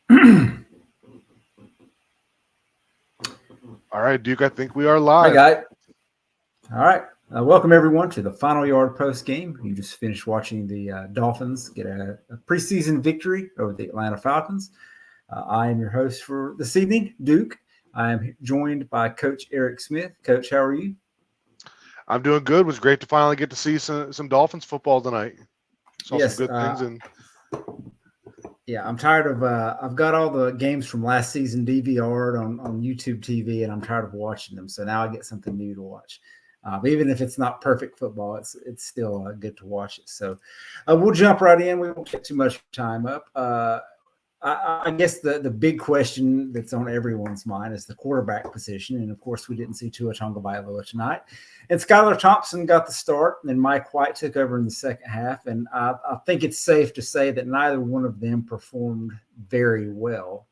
All right, Duke, I think we are Hey, live. guy. All right. Welcome, everyone, to the Final Yard post game. You just finished watching the Dolphins get a preseason victory over the Atlanta Falcons. I am your host for this evening, Duke. I am joined by Coach Eric Smith. Coach, how are you? I'm doing good. It was great to finally get to see some Dolphins football tonight. Saw some Yes. good things. And Yeah, I'm tired of. I've got all the games from last season DVR'd on YouTube TV, and I'm tired of watching them. So now I get something new to watch. But even if it's not perfect football, it's still good to watch it. So we'll jump right in. We won't get too much time up. I guess the big question that's on everyone's mind is the quarterback position. And of course, we didn't see Tua Tagovailoa tonight. And Skylar Thompson got the start, and Mike White took over in the second half. And I think it's safe to say that neither one of them performed very well.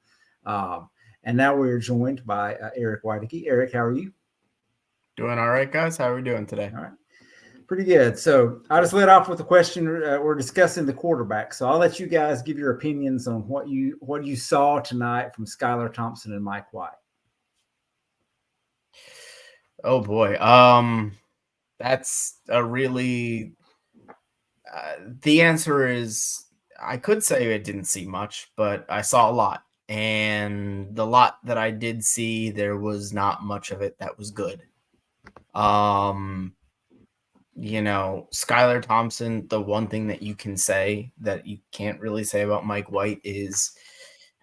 And now we're joined by Eric Whiteke. Eric, how are you? Doing all right, guys. How are we doing today? All right. Pretty good. So I just led off with the question. We're discussing the quarterback. So I'll let you guys give your opinions on what you saw tonight from Skylar Thompson and Mike White. Oh boy. That's a really the answer is I could say I didn't see much, but I saw a lot. And the lot that I did see, there was not much of it that was good. Skylar Thompson, the one thing that you can say that you can't really say about Mike White is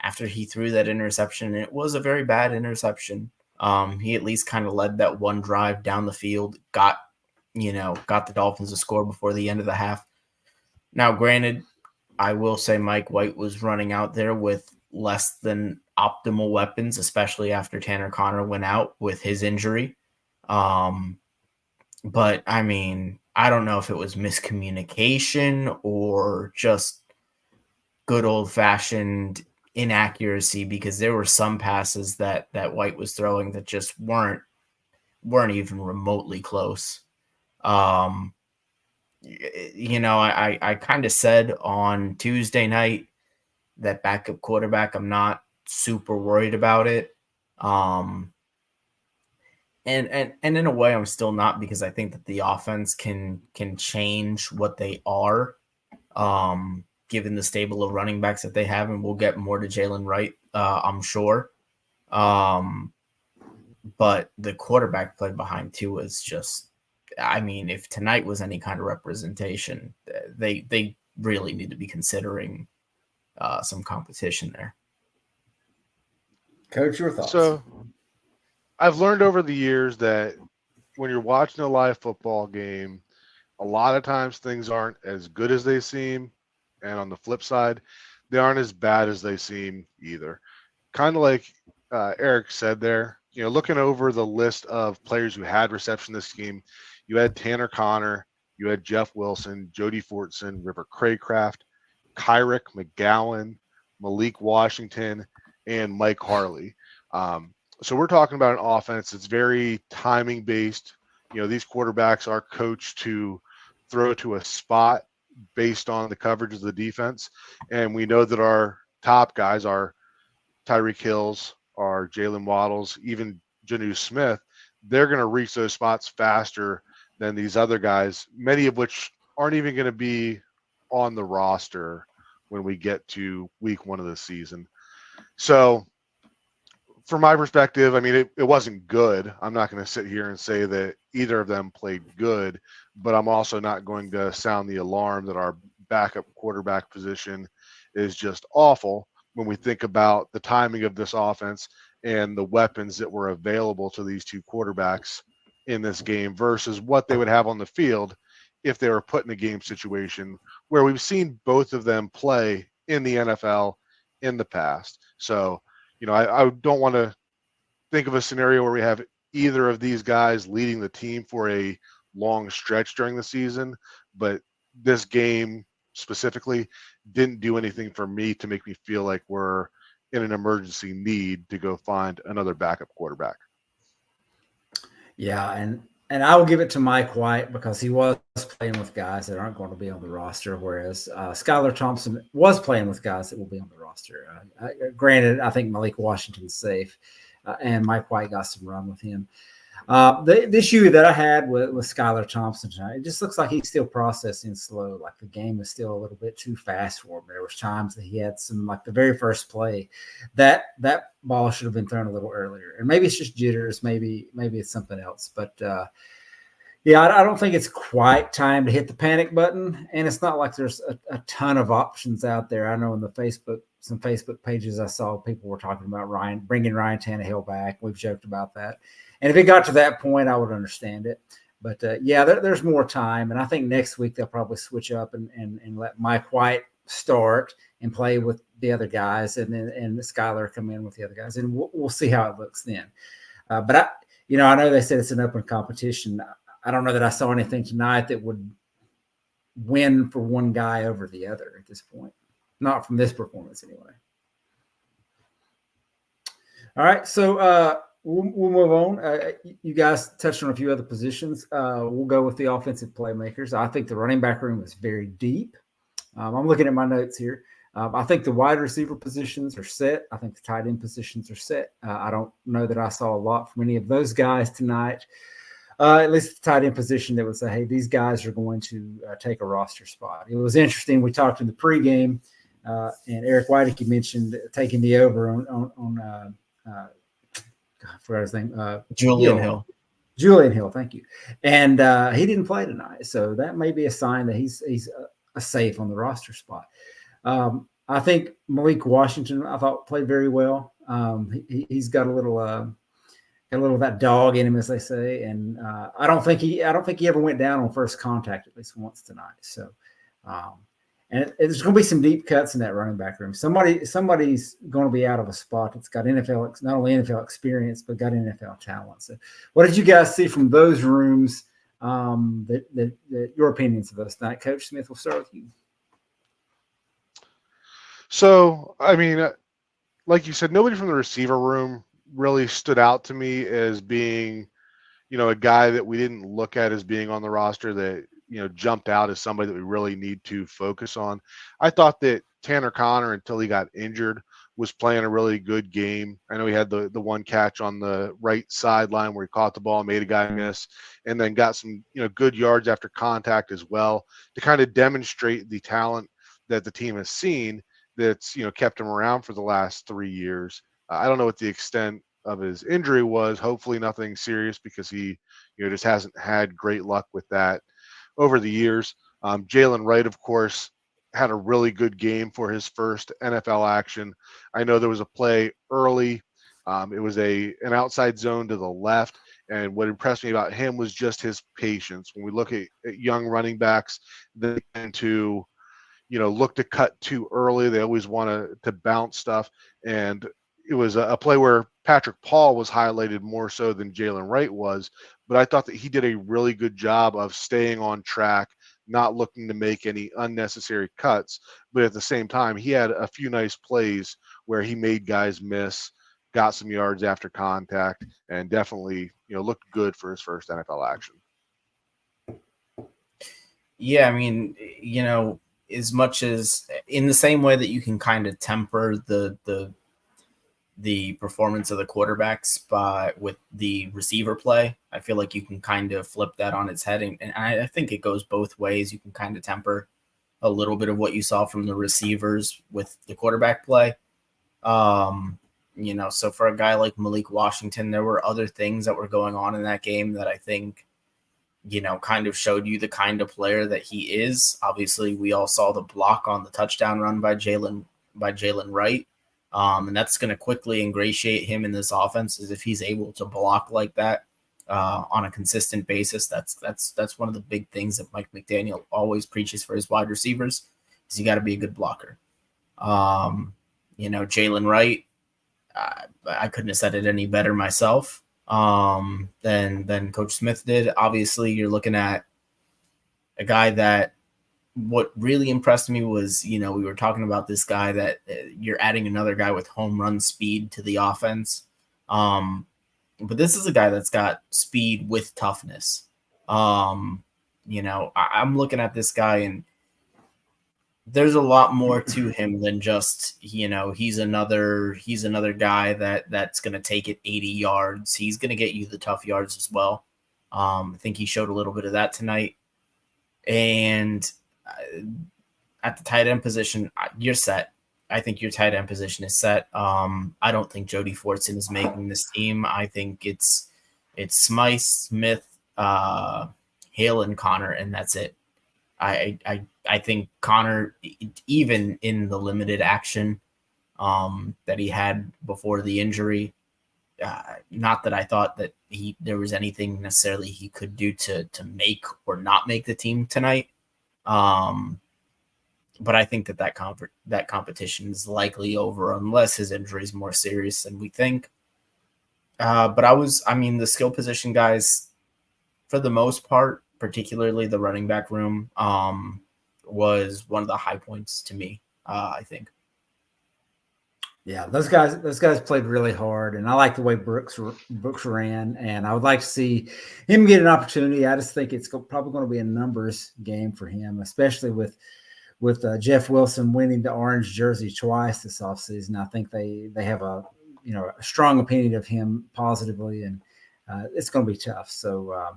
after he threw that interception, it was a very bad interception. He at least kind of led that one drive down the field, got the Dolphins to score before the end of the half. Now, granted, I will say Mike White was running out there with less than optimal weapons, especially after Tanner Conner went out with his injury. But, I mean, I don't know if it was miscommunication or just good old-fashioned inaccuracy, because there were some passes that White was throwing that just weren't even remotely close. I kind of said on Tuesday night that backup quarterback, I'm not super worried about it. And in a way, I'm still not, because I think that the offense can change what they are, given the stable of running backs that they have, and we'll get more to Jalen Wright, I'm sure. But the quarterback play behind Tua is just, I mean, if tonight was any kind of representation, they really need to be considering some competition there. Coach, your thoughts? so I've learned over the years that when you're watching a live football game, a lot of times things aren't as good as they seem. And on the flip side, they aren't as bad as they seem either. Kind of like Eric said there, looking over the list of players who had reception this game, you had Tanner Conner, you had Jeff Wilson, Jody Fortson, River Craycraft, Kyrick McGowan, Malik Washington, and Mike Harley. So we're talking about an offense that's very timing based. These quarterbacks are coached to throw to a spot based on the coverage of the defense. And we know that our top guys are Tyreek Hills, our Jalen Waddles, even Janu Smith. They're going to reach those spots faster than these other guys, many of which aren't even going to be on the roster when we get to week 1 of the season. So from my perspective, I mean, it wasn't good. I'm not going to sit here and say that either of them played good, but I'm also not going to sound the alarm that our backup quarterback position is just awful when we think about the timing of this offense and the weapons that were available to these two quarterbacks in this game versus what they would have on the field if they were put in a game situation where we've seen both of them play in the NFL in the past. So, I don't want to think of a scenario where we have either of these guys leading the team for a long stretch during the season, but this game specifically didn't do anything for me to make me feel like we're in an emergency need to go find another backup quarterback. Yeah, and I will give it to Mike White because he was playing with guys that aren't going to be on the roster, whereas Skylar Thompson was playing with guys that will be on the roster. roster. Granted, I think Malik Washington's safe, and Mike White got some run with him. The issue that I had with Skylar Thompson tonight, it just looks like he's still processing slow. Like the game is still a little bit too fast for him. There was times that he had some, like the very first play, that ball should have been thrown a little earlier. And maybe it's just jitters, maybe it's something else. But yeah, I don't think it's quite time to hit the panic button. And it's not like there's a ton of options out there. I know in some Facebook pages I saw people were talking about bringing Ryan Tannehill back. We've joked about that. And if it got to that point, I would understand it. But yeah, there's more time. And I think next week they'll probably switch up and let Mike White start and play with the other guys, and Skylar come in with the other guys. And we'll see how it looks then. But I know they said it's an open competition. I don't know that I saw anything tonight that would win for one guy over the other at this point. Not from this performance anyway. All right, so we'll move on. You guys touched on a few other positions. We'll go with the offensive playmakers. I think the running back room is very deep. I'm looking at my notes here. I think the wide receiver positions are set. I think the tight end positions are set. I don't know that I saw a lot from any of those guys tonight. At least the tight end position that would say, hey, these guys are going to take a roster spot. It was interesting. We talked in the pregame, and Eric Whiteke mentioned taking the over on I forgot his name. Julian Hill. Julian Hill, thank you. And he didn't play tonight, so that may be a sign that he's a safe on the roster spot. I think Malik Washington, I thought, played very well. He's got a little of that dog in him, as they say, and I don't think he ever went down on first contact at least once tonight. So, and there's going to be some deep cuts in that running back room. Somebody's going to be out of a spot that's got not only NFL experience but got NFL talent. So, what did you guys see from those rooms? That your opinions of those tonight, Coach Smith? We'll start with you. So, I mean, like you said, nobody from the receiver room really stood out to me as being, a guy that we didn't look at as being on the roster that, jumped out as somebody that we really need to focus on. I thought that Tanner Connor, until he got injured, was playing a really good game. I know he had the one catch on the right sideline where he caught the ball and made a guy miss, and then got some, good yards after contact as well to kind of demonstrate the talent that the team has seen that's, kept him around for the last 3 years. I don't know what the extent of his injury was. Hopefully nothing serious, because he, just hasn't had great luck with that over the years. Jalen Wright, of course, had a really good game for his first NFL action. I know there was a play early. It was an outside zone to the left. And what impressed me about him was just his patience. When we look at young running backs, they tend to, look to cut too early. They always want to bounce stuff. And it was a play where Patrick Paul was highlighted more so than Jalen Wright was. But I thought that he did a really good job of staying on track, not looking to make any unnecessary cuts. But at the same time, he had a few nice plays where he made guys miss, got some yards after contact, and definitely, looked good for his first NFL action. Yeah, I mean, as much as in the same way that you can kind of temper the performance of the quarterbacks with the receiver play, I feel like you can kind of flip that on its head. And I think it goes both ways. You can kind of temper a little bit of what you saw from the receivers with the quarterback play. So for a guy like Malik Washington, there were other things that were going on in that game that I think, kind of showed you the kind of player that he is. Obviously, we all saw the block on the touchdown run by Jalen Wright. And that's going to quickly ingratiate him in this offense, as if he's able to block like that on a consistent basis. That's one of the big things that Mike McDaniel always preaches for his wide receivers, is you got to be a good blocker. Jalen Wright, I couldn't have said it any better myself than Coach Smith did. Obviously, you're looking at a guy that, what really impressed me was, we were talking about this guy that you're adding another guy with home run speed to the offense. But this is a guy that's got speed with toughness. I'm looking at this guy, and there's a lot more to him than just, he's another guy that's going to take it 80 yards. He's going to get you the tough yards as well. I think he showed a little bit of that tonight. And at the tight end position, you're set. I think your tight end position is set. I don't think Jody Fortson is making this team. I think it's Smythe, Smith, Hale, and Connor, and that's it. I think Connor, even in the limited action that he had before the injury, not that I thought that there was anything necessarily he could do to make or not make the team tonight. But I think that competition is likely over unless his injury is more serious than we think. But the skill position guys, for the most part, particularly the running back room, was one of the high points to me, I think. Yeah, those guys played really hard, and I like the way Brooks ran, and I would like to see him get an opportunity. I just think it's probably going to be a numbers game for him, especially with Jeff Wilson winning the orange jersey twice this offseason. I think they have a strong opinion of him positively, and it's going to be tough. So,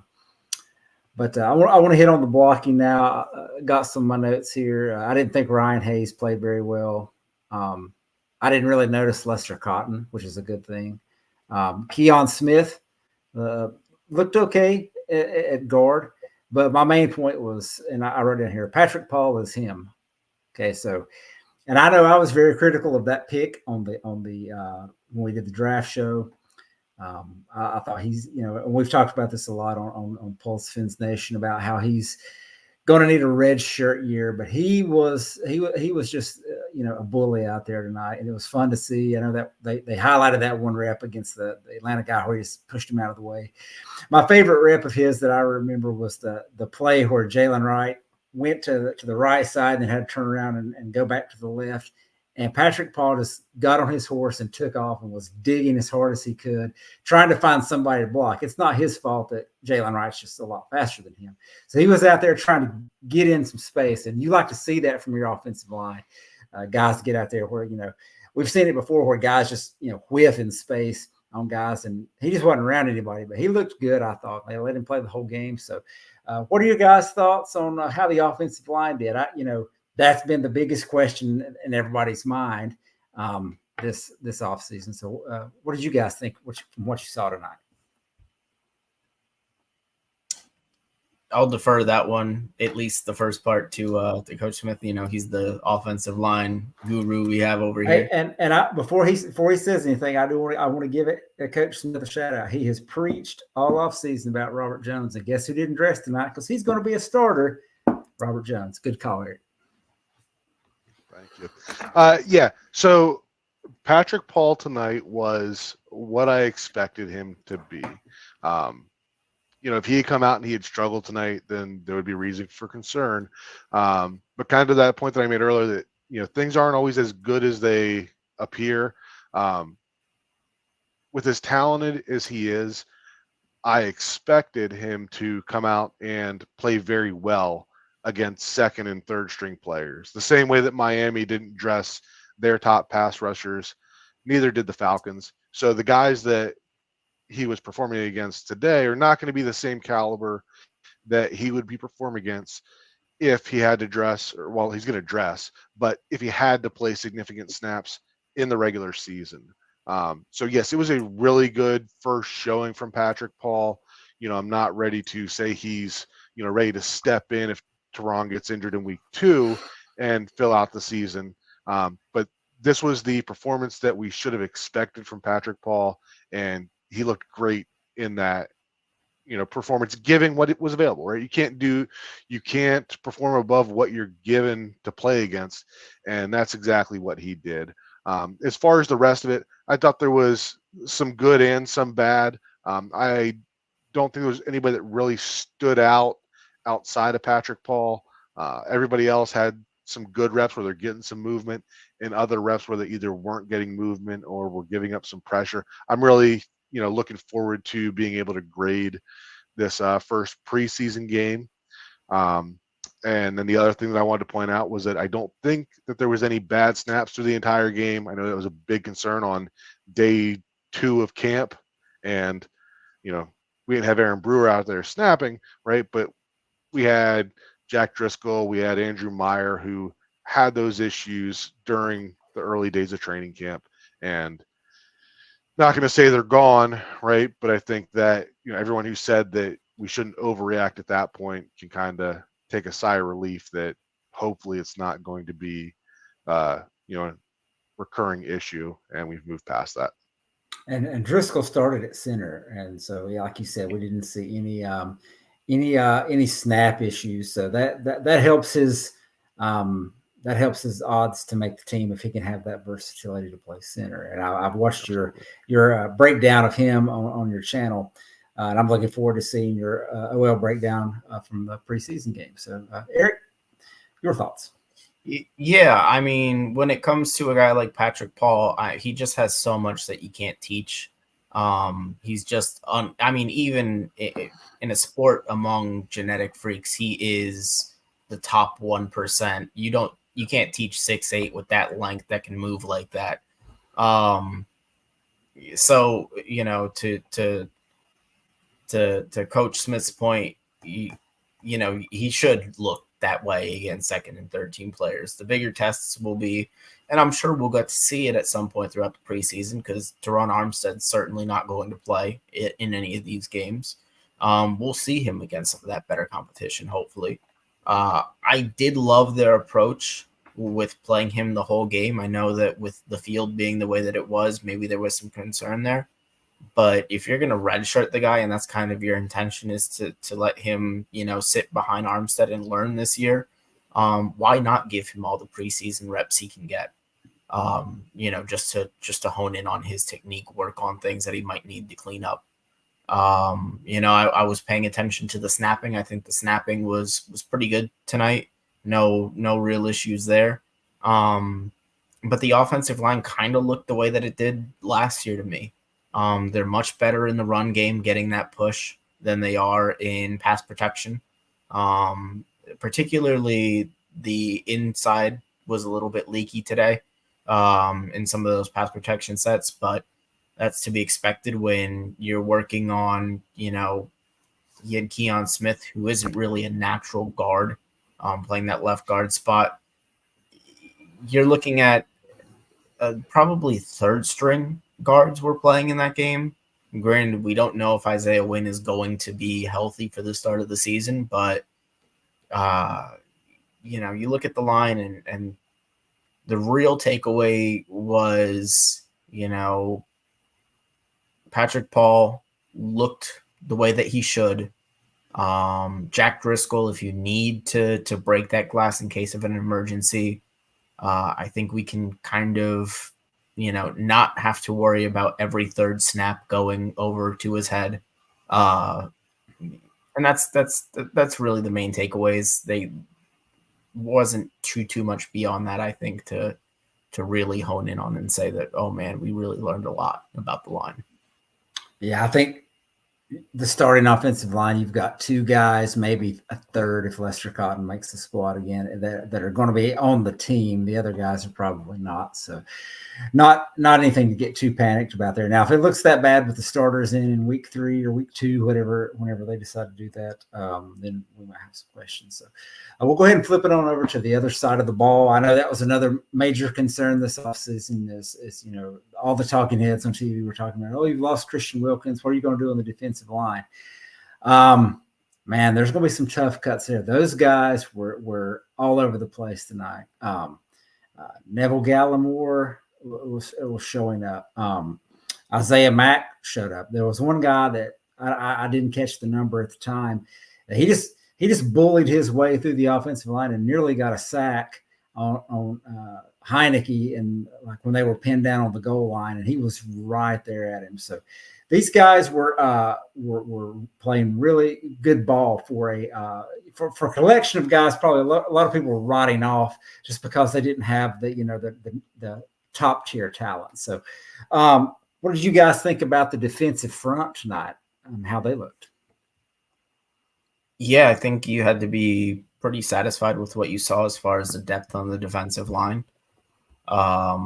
but I want to hit on the blocking now. Got some of my notes here. I didn't think Ryan Hayes played very well. I didn't really notice Lester Cotton, which is a good thing. Keon Smith looked okay at guard, but my main point was, and I wrote down here, Patrick Paul is him. Okay, so, and I know I was very critical of that pick on the when we did the draft show. I thought he's, and we've talked about this a lot on Pulse Fins Nation about how he's going to need a red shirt year, but he was just a bully out there tonight, and it was fun to see. I know that they highlighted that one rep against the Atlanta guy where he just pushed him out of the way. My favorite rep of his that I remember was the play where Jalen Wright went to the right side and then had to turn around and go back to the left. And Patrick Paul just got on his horse and took off and was digging as hard as he could, trying to find somebody to block. It's not his fault that Jalen Wright's just a lot faster than him. So he was out there trying to get in some space. And you like to see that from your offensive line, guys get out there where, we've seen it before where guys just, whiff in space on guys. And he just wasn't around anybody, but he looked good, I thought. They let him play the whole game. So what are your guys' thoughts on how the offensive line did? That's been the biggest question in everybody's mind this offseason. So what did you guys think from what you saw tonight? I'll defer that one, at least the first part, to Coach Smith. He's the offensive line guru we have over here. And before he says anything, I want to give Coach Smith a shout out. He has preached all offseason about Robert Jones, and guess who didn't dress tonight? Because he's going to be a starter. Robert Jones. Good call, Eric. Thank you. Yeah. So Patrick Paul tonight was what I expected him to be. If he had come out and he had struggled tonight, then there would be reason for concern. But kind of to that point that I made earlier, that things aren't always as good as they appear. With as talented as he is, I expected him to come out and play very well against second and third string players. The same way that Miami didn't dress their top pass rushers, neither did the Falcons. So the guys that he was performing against today are not going to be the same caliber that he would be performing against if he had to dress, he's going to dress, but if he had to play significant snaps in the regular season. So yes, it was a really good first showing from Patrick Paul. I'm not ready to say he's, ready to step in if Teron gets injured in week 2 and fill out the season. But this was the performance that we should have expected from Patrick Paul, and he looked great in that, performance, given what it was available, right? You can't perform above what you're given to play against, and that's exactly what he did. As far as the rest of it, I thought there was some good and some bad. I don't think there was anybody that really stood out outside of Patrick Paul. Everybody else had some good reps where they're getting some movement, and other reps where they either weren't getting movement or were giving up some pressure. I'm really, looking forward to being able to grade this first preseason game. And then the other thing that I wanted to point out was that I don't think that there was any bad snaps through the entire game. I know that was a big concern on day 2 of camp, and we didn't have Aaron Brewer out there snapping, right? But we had Jack Driscoll, we had Andrew Meyer, who had those issues during the early days of training camp, and not going to say they're gone, right? But I think that everyone who said that we shouldn't overreact at that point can kind of take a sigh of relief that hopefully it's not going to be, a recurring issue, and we've moved past that. And Driscoll started at center, and so like you said, we didn't see any snap issues. So that helps his odds to make the team if he can have that versatility to play center. And I've watched your breakdown of him on your channel, and I'm looking forward to seeing your OL breakdown from the preseason game. So Eric, your thoughts? Yeah, I mean, when it comes to a guy like Patrick Paul, he just has so much that you can't teach. He's just even in a sport among genetic freaks, he is the top 1%. You can't teach 6'8" with that length that can move like that. So to Coach Smith's point, he should look that way against second and third team players. The bigger tests will be, and I'm sure we'll get to see it at some point throughout the preseason, because Teron Armstead's certainly not going to play in any of these games. We'll see him against some of that better competition, hopefully. I did love their approach with playing him the whole game. I know that with the field being the way that it was, maybe there was some concern there. But if you're going to redshirt the guy, and that's kind of your intention, is to let him, sit behind Armstead and learn this year, why not give him all the preseason reps he can get? Just to hone in on his technique, work on things that he might need to clean up. I was paying attention to the snapping. I think the snapping was pretty good tonight. No real issues there. But the offensive line kind of looked the way that it did last year to me. They're much better in the run game, getting that push, than they are in pass protection. Particularly the inside was a little bit leaky today in some of those pass protection sets, but that's to be expected when you're working on, you had Keon Smith, who isn't really a natural guard, playing that left guard spot. You're looking at probably third string guards were playing in that game. Granted, we don't know if Isaiah Wynn is going to be healthy for the start of the season, but you look at the line, and the real takeaway was, Patrick Paul looked the way that he should. Jack Driscoll, if you need to break that glass in case of an emergency, I think we can kind of not have to worry about every third snap going over to his head. And that's really the main takeaways. They wasn't too much beyond that, I think, to really hone in on and say that, oh man, we really learned a lot about the line. Yeah, I think the starting offensive line, you've got two guys, maybe a third if Lester Cotton makes the squad again, that are going to be on the team. The other guys are probably not. So not anything to get too panicked about there. Now, if it looks that bad with the starters in week 3 or week 2, whenever they decide to do that, then we might have some questions. So we'll go ahead and flip it on over to the other side of the ball. I know that was another major concern this offseason is all the talking heads on TV were talking about, you've lost Christian Wilkins. What are you going to do on the defensive line? Man, there's going to be some tough cuts there. Those guys were all over the place tonight. Neville Gallimore was showing up. Isaiah Mack showed up. There was one guy that I didn't catch the number at the time. He just bullied his way through the offensive line and nearly got a sack on Heineke, and like when they were pinned down on the goal line, and he was right there at him. So these guys were playing really good ball for a collection of guys. Probably a lot of people were rotting off just because they didn't have the top tier talent. So, what did you guys think about the defensive front tonight and how they looked? Yeah, I think you had to be pretty satisfied with what you saw as far as the depth on the defensive line. I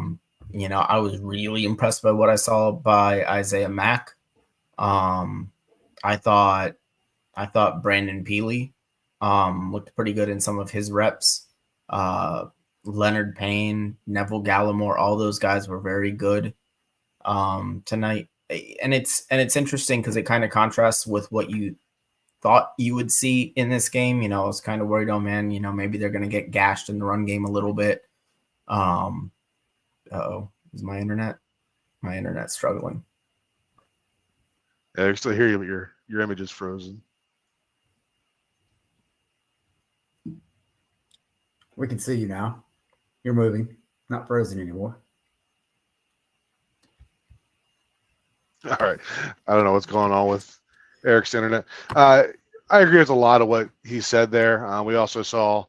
was really impressed by what I saw by Isaiah Mack. I thought Brandon Peely looked pretty good in some of his reps. Leonard Payne, Neville Gallimore, all those guys were very good tonight. And it's interesting because it kind of contrasts with what you thought you would see in this game. I was kind of worried, oh man, maybe they're going to get gashed in the run game a little bit. Is my internet's struggling. Yeah, I still hear you, but your image is frozen. We can see you now. You're moving, not frozen anymore. All right. I don't know what's going on with Eric's internet. I agree with a lot of what he said there. We also saw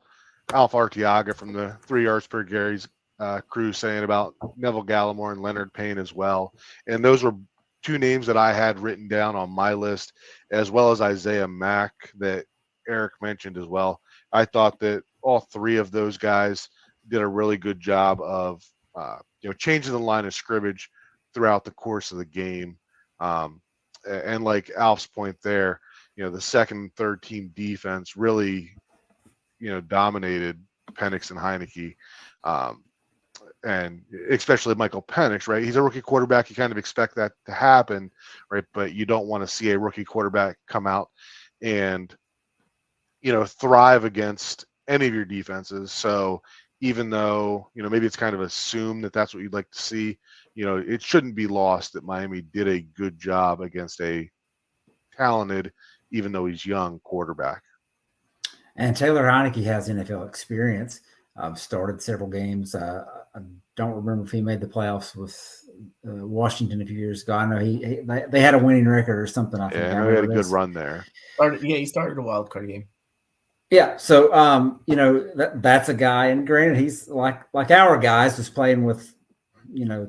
Alpha Arteaga from the 3 yards per carries crew saying about Neville Gallimore and Leonard Payne as well. And those were 2 names that I had written down on my list, as well as Isaiah Mack that Eric mentioned as well. I thought that all 3 of those guys did a really good job of changing the line of scrimmage throughout the course of the game. And like Alf's point there, the second and third team defense really, dominated Penix and Heineke. And especially Michael Penix, right? He's a rookie quarterback. You kind of expect that to happen, right? But you don't want to see a rookie quarterback come out and, thrive against any of your defenses. So even though, maybe it's kind of assumed that that's what you'd like to see, it shouldn't be lost that Miami did a good job against a talented, even though he's young, quarterback. And Taylor Heineke has NFL experience. Started several games. I don't remember if he made the playoffs with Washington a few years ago. I know they had a winning record or something. I think. Yeah, I know he had a good run there. He started a wild card game. Yeah, so that's a guy, and granted, he's like our guys, was playing with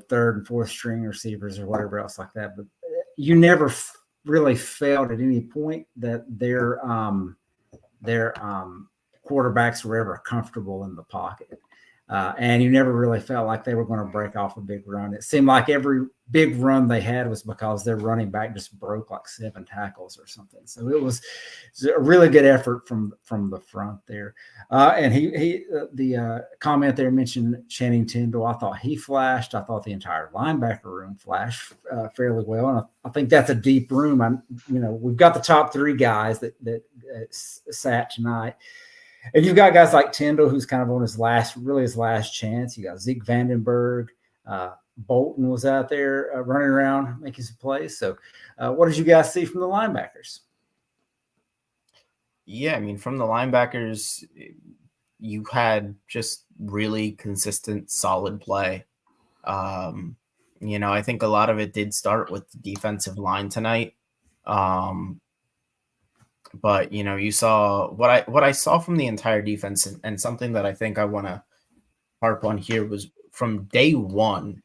third and fourth string receivers or whatever else like that. But you never really felt at any point that their quarterbacks were ever comfortable in the pocket. And you never really felt like they were going to break off a big run. It seemed like every big run they had was because their running back just broke like 7 tackles or something. So it was a really good effort from the front there. And the comment there mentioned Channing Tindall. I thought he flashed. I thought the entire linebacker room flashed fairly well. And I think that's a deep room. We've got the top 3 guys that sat tonight. And you've got guys like Tyndall, who's kind of on his last chance. You got Zeke Vandenberg. Bolton was out there running around making some plays. So what did you guys see from the linebackers? Yeah, from the linebackers, you had just really consistent, solid play. I think a lot of it did start with the defensive line tonight. But you saw what I saw from the entire defense, and something that I think I want to harp on here was from day one,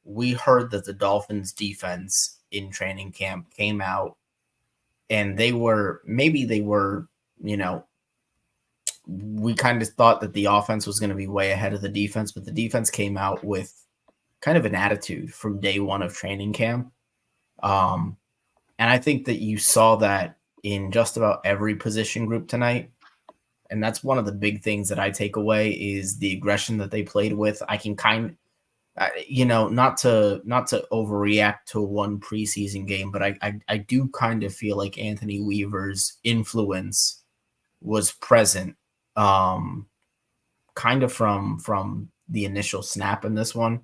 we heard that the Dolphins defense in training camp came out and we kind of thought that the offense was going to be way ahead of the defense, but the defense came out with kind of an attitude from day one of training camp. And I think that you saw that in just about every position group tonight. And that's one of the big things that I take away is the aggression that they played with. I can not to overreact to one preseason game, but I do kind of feel like Anthony Weaver's influence was present kind of from the initial snap in this one.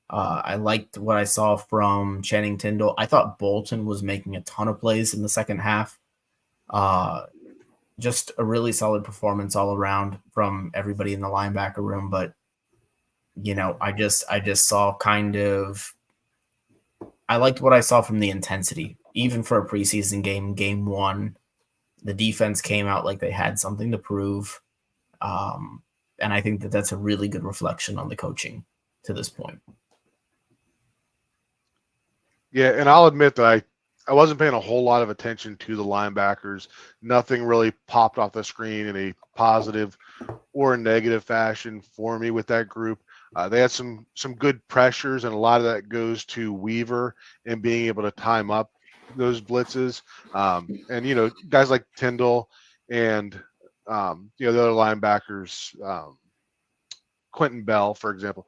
I liked what I saw from Channing Tindall. I thought Bolton was making a ton of plays in the second half. Just a really solid performance all around from everybody in the linebacker room. But, I just saw I liked what I saw from the intensity, even for a preseason game 1, the defense came out like they had something to prove. And I think that that's a really good reflection on the coaching to this point. Yeah. And I'll admit that I wasn't paying a whole lot of attention to the linebackers. Nothing really popped off the screen in a positive or a negative fashion for me with that group. They had some good pressures, and a lot of that goes to Weaver and being able to time up those blitzes. And guys like Tyndall and the other linebackers, Quentin Bell, for example,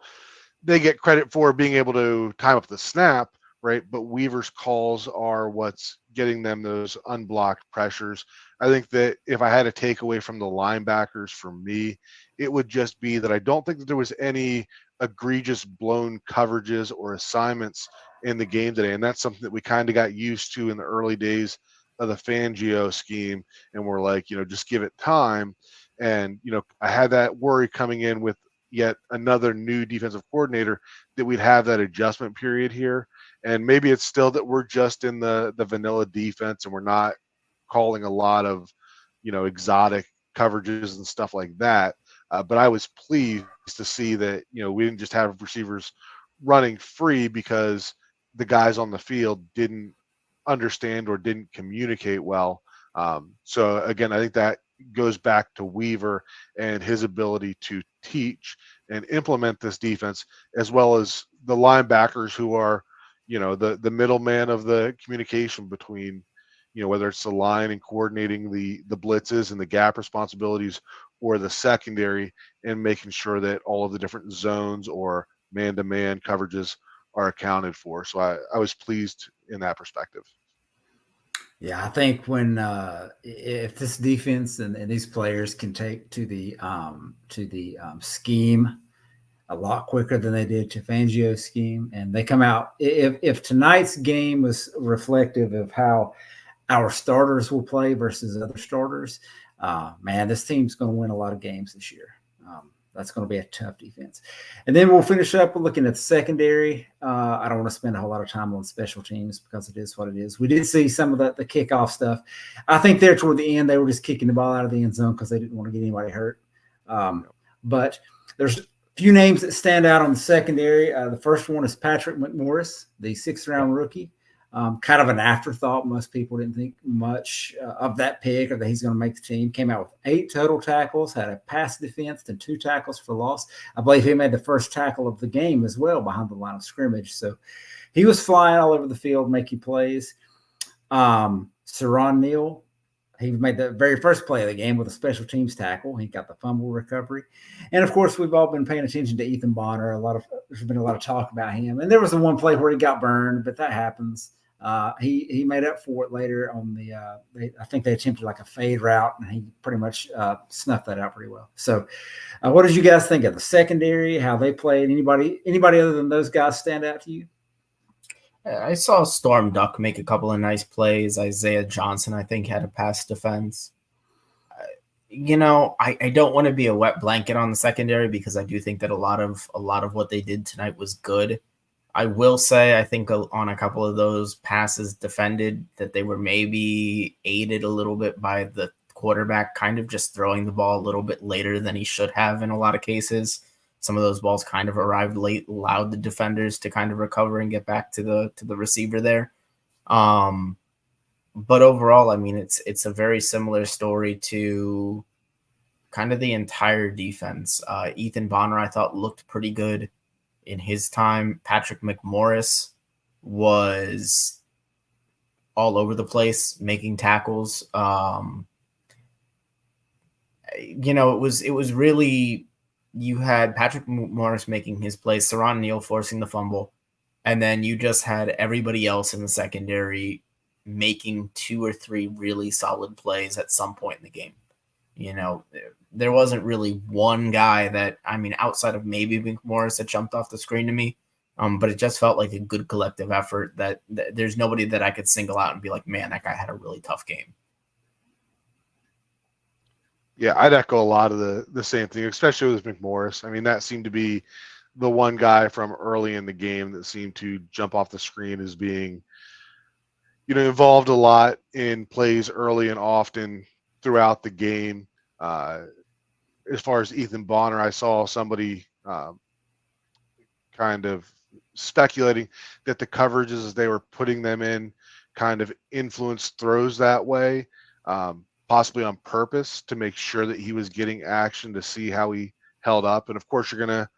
they get credit for being able to time up the snap, right? But Weaver's calls are what's getting them those unblocked pressures. I think that if I had to take away from the linebackers for me, it would just be that I don't think that there was any egregious blown coverages or assignments in the game today. And that's something that we kind of got used to in the early days of the Fangio scheme. And we're like, just give it time. And, I had that worry coming in with yet another new defensive coordinator that we'd have that adjustment period here. And maybe it's still that we're just in the vanilla defense and we're not calling a lot of, exotic coverages and stuff like that. But I was pleased to see that, we didn't just have receivers running free because the guys on the field didn't understand or didn't communicate well. So again, I think that goes back to Weaver and his ability to teach and implement this defense, as well as the linebackers who are, the middleman of the communication between, whether it's the line and coordinating the blitzes and the gap responsibilities, or the secondary and making sure that all of the different zones or man-to-man coverages are accounted for. So I was pleased in that perspective. Yeah, I think when if this defense and these players can take to the scheme a lot quicker than they did to Fangio's scheme, and they come out, if tonight's game was reflective of how our starters will play versus other starters, man, this team's going to win a lot of games this year. That's going to be a tough defense. And then we'll finish up with looking at the secondary. I don't want to spend a whole lot of time on special teams because it is what it is. We did see some of the kickoff stuff. I think there toward the end, they were just kicking the ball out of the end zone because they didn't want to get anybody hurt. But there's a few names that stand out on the secondary. The first one is Patrick McMorris, the sixth-round rookie. Kind of an afterthought. Most people didn't think much of that pick or that he's going to make the team. Came out with 8 total tackles, had a pass defense and 2 tackles for loss. I believe he made the first tackle of the game as well behind the line of scrimmage. So he was flying all over the field, making plays. Saron Neal, he made the very first play of the game with a special teams tackle. He got the fumble recovery. And, of course, we've all been paying attention to Ethan Bonner. There's been a lot of talk about him. And there was the one play where he got burned, but that happens. He made up for it later on the I think they attempted like a fade route, and he pretty much snuffed that out pretty well. So what did you guys think of the secondary, how they played? Anybody other than those guys stand out to you? I saw Storm Duck make a couple of nice plays. Isaiah Johnson, I think, had a pass defense. I don't want to be a wet blanket on the secondary because I do think that a lot of what they did tonight was good. I will say I think on a couple of those passes defended that they were maybe aided a little bit by the quarterback kind of just throwing the ball a little bit later than he should have in a lot of cases. Some of those balls kind of arrived late, allowed the defenders to kind of recover and get back to the receiver there. But overall, I mean, it's a very similar story to kind of the entire defense. Ethan Bonner, I thought, looked pretty good in his time. Patrick McMorris was all over the place, making tackles. It was really, you had Patrick Morris making his play, Saron Neal forcing the fumble, and then you just had everybody else in the secondary making 2 or 3 really solid plays at some point in the game. There wasn't really one guy that, I mean, outside of maybe McMorris, that jumped off the screen to me, but it just felt like a good collective effort that there's nobody that I could single out and be like, man, that guy had a really tough game. Yeah, I'd echo a lot of the same thing, especially with McMorris. I mean, that seemed to be the one guy from early in the game that seemed to jump off the screen as being, involved a lot in plays early and often throughout the game. As far as Ethan Bonner, I saw somebody kind of speculating that the coverages as they were putting them in kind of influenced throws that way, possibly on purpose to make sure that he was getting action to see how he held up. And of course, you're going to,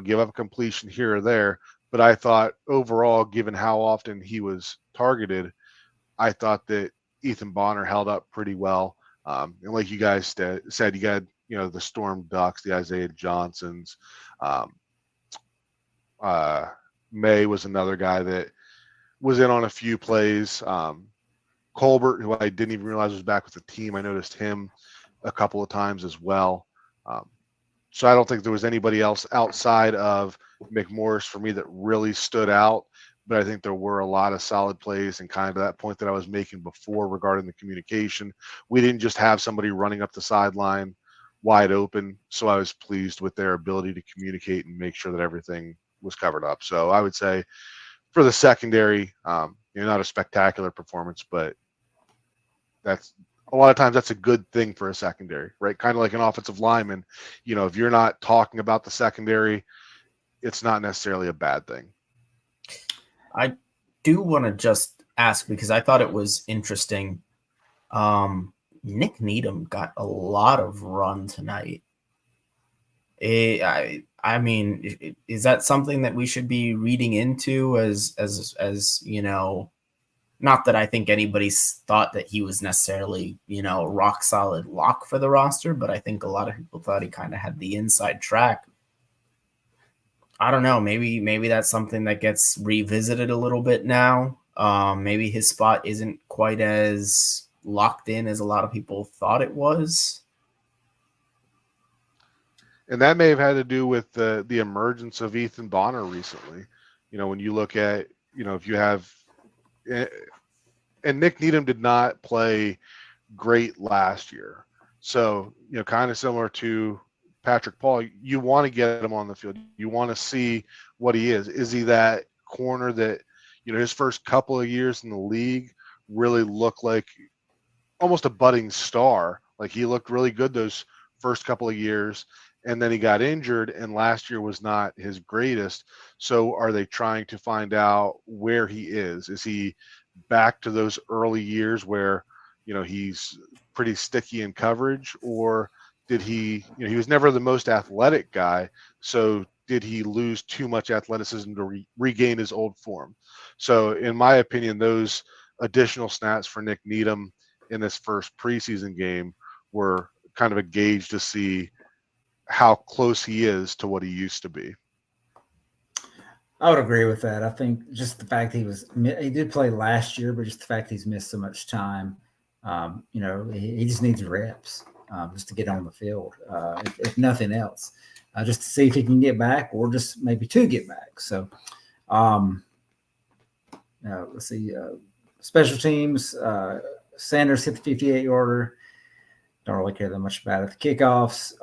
give up a completion here or there. But I thought overall, given how often he was targeted, I thought that Ethan Bonner held up pretty well. And like you guys said, you got, the Storm Ducks, the Isaiah Johnsons. May was another guy that was in on a few plays. Colbert, who I didn't even realize was back with the team, I noticed him a couple of times as well. So I don't think there was anybody else outside of McMorris for me that really stood out. But I think there were a lot of solid plays, and kind of that point that I was making before regarding the communication. We didn't just have somebody running up the sideline wide open. So I was pleased with their ability to communicate and make sure that everything was covered up. So I would say for the secondary, not a spectacular performance, but that's a lot of times that's a good thing for a secondary, right? Kind of like an offensive lineman. If you're not talking about the secondary, it's not necessarily a bad thing. I do want to just ask, because I thought it was interesting. Nick Needham got a lot of run tonight. I mean, is that something that we should be reading into as not that I think anybody's thought that he was necessarily, rock solid lock for the roster, but I think a lot of people thought he kind of had the inside track. I don't know. Maybe that's something that gets revisited a little bit now. Maybe his spot isn't quite as locked in as a lot of people thought it was. And that may have had to do with the emergence of Ethan Bonner recently. When you look at, if you have – and Nick Needham did not play great last year. So, kind of similar to Patrick Paul, you want to get him on the field. You want to see what he is. Is he that corner that, his first couple of years in the league really looked like almost a budding star? Like he looked really good those first couple of years, and then he got injured, and last year was not his greatest. So are they trying to find out where he is? Is he back to those early years where, he's pretty sticky in coverage, or did he, he was never the most athletic guy. So did he lose too much athleticism to regain his old form? So in my opinion, those additional snaps for Nick Needham in this first preseason game were kind of a gauge to see how close he is to what he used to be. I would agree with that. I think just the fact he did play last year, but just the fact he's missed so much time, he just needs reps just to get on the field, if nothing else, just to see if he can get back, or just maybe to get back. So, let's see, special teams. Sanders hit the 58-yarder. Don't really care that much about it. The kickoffs.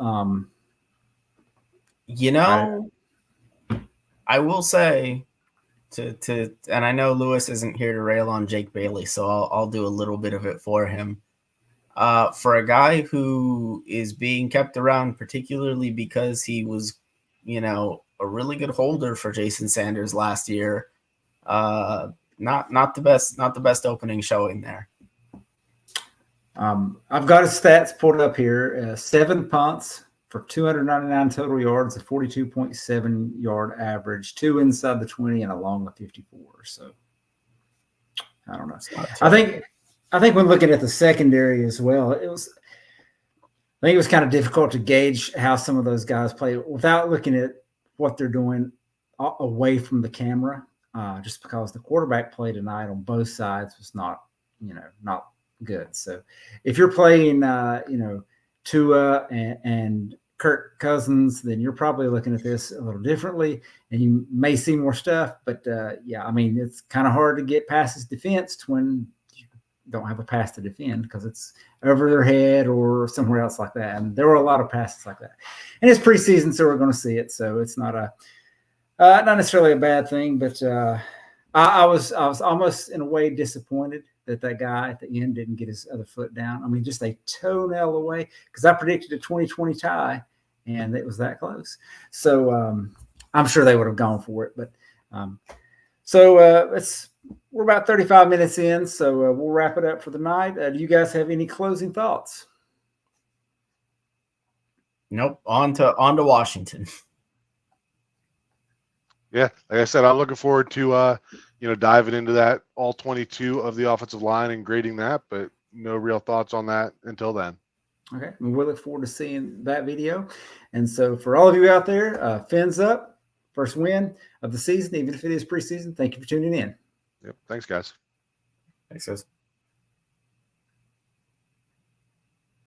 I will say and I know Lewis isn't here to rail on Jake Bailey, so I'll do a little bit of it for him. For a guy who is being kept around, particularly because he was, a really good holder for Jason Sanders last year. Not the best opening showing there. I've got his stats pulled up here. 7 punts for 299 total yards, a 42.7 yard average, 2 inside the 20, and a long of 54. So I don't know. I think when looking at the secondary as well, I think it was kind of difficult to gauge how some of those guys play without looking at what they're doing away from the camera, just because the quarterback play tonight on both sides was not good. So if you're playing, Tua and Kirk Cousins, then you're probably looking at this a little differently, and you may see more stuff. But it's kind of hard to get past his defense when you don't have a pass to defend, because it's over their head or somewhere else like that. And there were a lot of passes like that. And it's preseason, so we're going to see it. So it's not not necessarily a bad thing, but I was almost in a way disappointed that guy at the end didn't get his other foot down. I mean, just a toenail away, because I predicted a 20-20 tie, and it was that close. So I'm sure they would have gone for it. But so let's we're about 35 minutes in, so we'll wrap it up for the night. Do you guys have any closing thoughts? Nope. On to Washington. Yeah, like I said, I'm looking forward to diving into that all 22 of the offensive line and grading that, but no real thoughts on that until then. Okay, and we'll look forward to seeing that video. And so for all of you out there, fins up, first win of the season, even if it is preseason. Thank you for tuning in. Yep. Thanks, guys. Thanks, guys.